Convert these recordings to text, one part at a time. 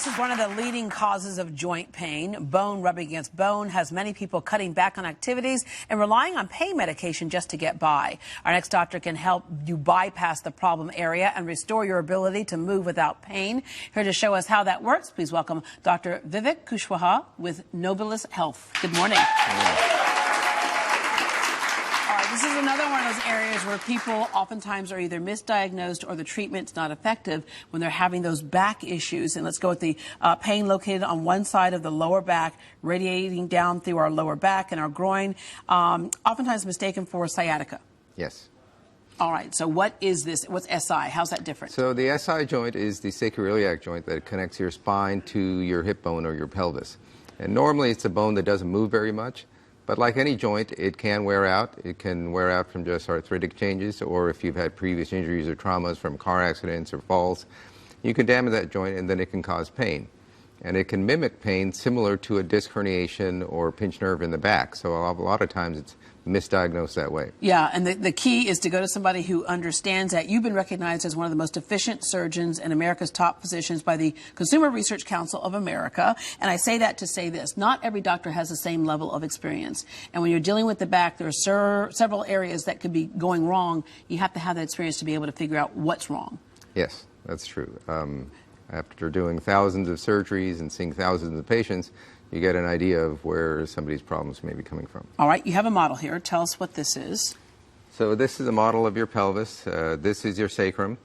Stress is one of the leading causes of joint pain. Bone rubbing against bone has many people cutting back on activities and relying on pain medication just to get by. Our next doctor can help you bypass the problem area and restore your ability to move without pain. Here to show us how that works, please welcome Dr. Vivek Kushwaha with Nobilis Health. Good morning. This is another one of those areas where people oftentimes are either misdiagnosed or the treatment's not effective when they're having those back issues. And let's go with the pain located on one side of the lower back, radiating down through our lower back and our groin, oftentimes mistaken for sciatica. Yes. All right, so what is this? What's SI? How's that different? So the SI joint is the sacroiliac joint that connects your spine to your hip bone or your pelvis. And normally it's a bone that doesn't move very much. But like any joint, it can wear out. It can wear out from just arthritic changes, or if you've had previous injuries or traumas from car accidents or falls, you can damage that joint and then it can cause pain. And it can mimic pain similar to a disc herniation or pinched nerve in the back. So a lot of times it's misdiagnosed that way. Yeah, and the key is to go to somebody who understands that. You've been recognized as one of the most efficient surgeons and America's top physicians by the Consumer Research Council of America. And I say that to say this. Not every doctor has the same level of experience. And when you're dealing with the back, there are several areas that could be going wrong. You have to have that experience to be able to figure out what's wrong. Yes, that's true. After doing thousands of surgeries and seeing thousands of patients, you get an idea of where somebody's problems may be coming from. All right, you have a model here. Tell us what this is. So this is a model of your pelvis. This is your sacrum.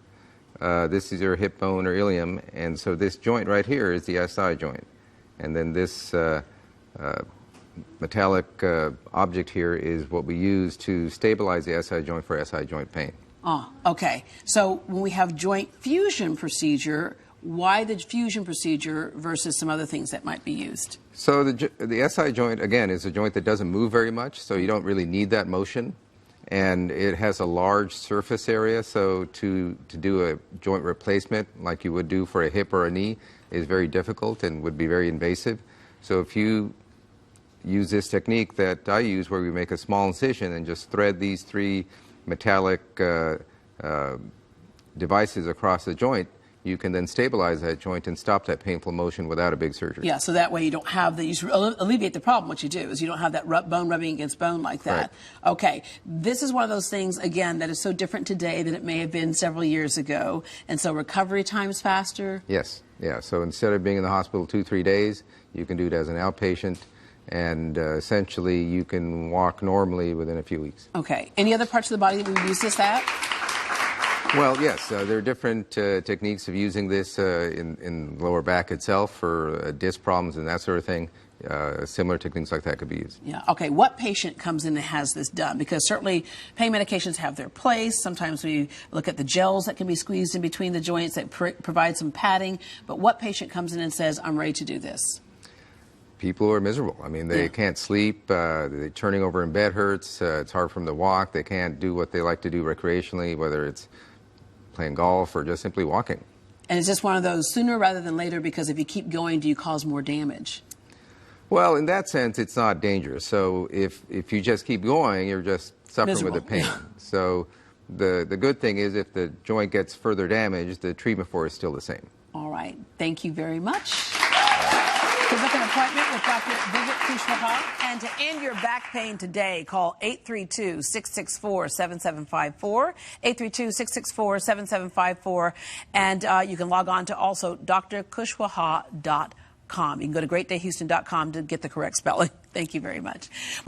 This is your hip bone or ilium. And so this joint right here is the SI joint. And then this metallic object here is what we use to stabilize the SI joint for SI joint pain. Oh, okay. So when we have joint fusion procedure, why the fusion procedure versus some other things that might be used? So the SI joint, again, is a joint that doesn't move very much, so you don't really need that motion. And it has a large surface area, so to do a joint replacement like you would do for a hip or a knee is very difficult and would be very invasive. So if you use this technique that I use where we make a small incision and just thread these three metallic devices across the joint, you can then stabilize that joint and stop that painful motion without a big surgery. Yeah, so that way you don't have you alleviate the problem. What you do is you don't have that bone rubbing against bone like that. Right. Okay, this is one of those things, again, that is so different today than it may have been several years ago. And so recovery time's faster? Yes, yeah. So instead of being in the hospital 2-3 days, you can do it as an outpatient. And essentially you can walk normally within a few weeks. Okay. Any other parts of the body that we would use this at? Well, yes, there are different techniques of using this in lower back itself for disc problems and that sort of thing. Similar techniques like that could be used. Yeah. Okay. What patient comes in and has this done? Because certainly pain medications have their place. Sometimes we look at the gels that can be squeezed in between the joints that provide some padding. But what patient comes in and says, I'm ready to do this? People are miserable. I mean, they can't sleep. Turning over in bed hurts. It's hard for them to walk. They can't do what they like to do recreationally, whether it's playing golf or just simply walking. And it's just one of those sooner rather than later, because if you keep going, do you cause more damage? Well, in that sense, it's not dangerous. So if you just keep going, you're just suffering with the pain. So the good thing is if the joint gets further damaged, the treatment for it is still the same. All right. Thank you very much. To book an appointment with Dr. Vivek Kushwaha and to end your back pain today, call 832-664-7754, 832-664-7754, and you can log on to also drkushwaha.com. You can go to greatdayhouston.com to get the correct spelling. Thank you very much.